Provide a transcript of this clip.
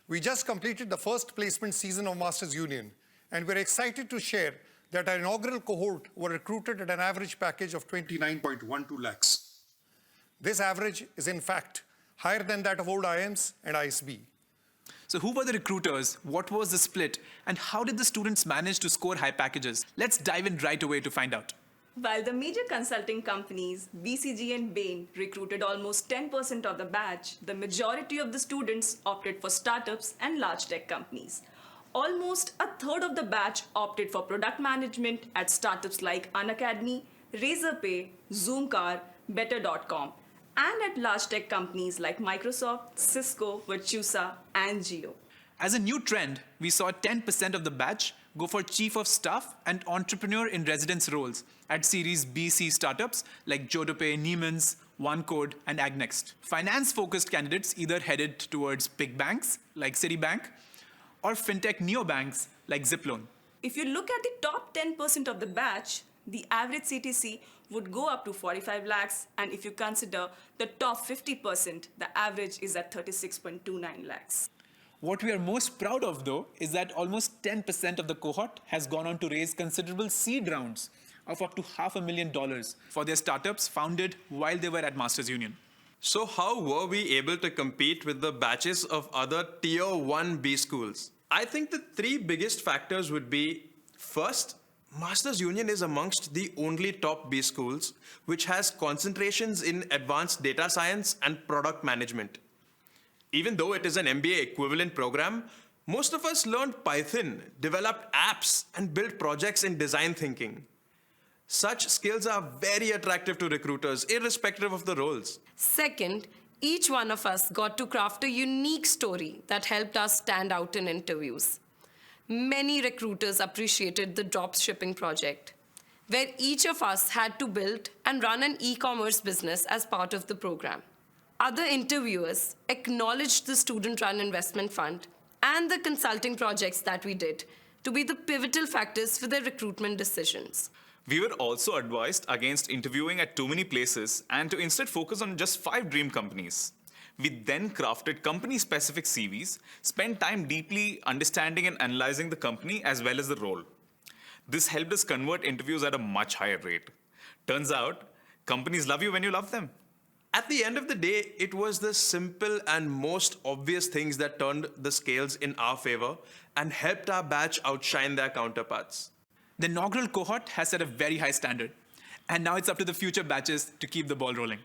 We just completed the first placement season of Masters Union, and we're excited to share that our inaugural cohort were recruited at an average package of 29.12 lakhs. This average is in fact higher than that of old IIMs and ISB. So who were the recruiters, what was the split, and how did the students manage to score high packages? Let's dive in right away to find out. While the major consulting companies, BCG and Bain, recruited almost 10% of the batch, the majority of the students opted for startups and large tech companies. Almost a third of the batch opted for product management at startups like Unacademy, Razorpay, Zoomcar, Better.com, and at large tech companies like Microsoft, Cisco, Virtusa, and Geo. As a new trend, we saw 10% of the batch go for chief of staff and entrepreneur in residence roles at Series B-C startups like Jodopay, Niemans, OneCode, and Agnext. Finance-focused candidates either headed towards big banks like Citibank or fintech neobanks like Ziploan. If you look at the top 10% of the batch, the average CTC would go up to 45 lakhs, and if you consider the top 50%, the average is at 36.29 lakhs. What we are most proud of, though, is that almost 10% of the cohort has gone on to raise considerable seed rounds of up to $500,000 for their startups founded while they were at Masters Union. So how were we able to compete with the batches of other Tier 1 B schools? I think the three biggest factors would be, first, Masters Union is amongst the only top B schools which has concentrations in advanced data science and product management. Even though it is an MBA equivalent program, most of us learned Python, developed apps, and built projects in design thinking. Such skills are very attractive to recruiters, irrespective of the roles. Second, each one of us got to craft a unique story that helped us stand out in interviews. Many recruiters appreciated the dropshipping project, where each of us had to build and run an e-commerce business as part of the program. Other interviewers acknowledged the student-run investment fund and the consulting projects that we did to be the pivotal factors for their recruitment decisions. We were also advised against interviewing at too many places and to instead focus on just 5 dream companies. We then crafted company-specific CVs, spent time deeply understanding and analyzing the company as well as the role. This helped us convert interviews at a much higher rate. Turns out, companies love you when you love them. At the end of the day, it was the simple and most obvious things that turned the scales in our favor and helped our batch outshine their counterparts. The inaugural cohort has set a very high standard, and now it's up to the future batches to keep the ball rolling.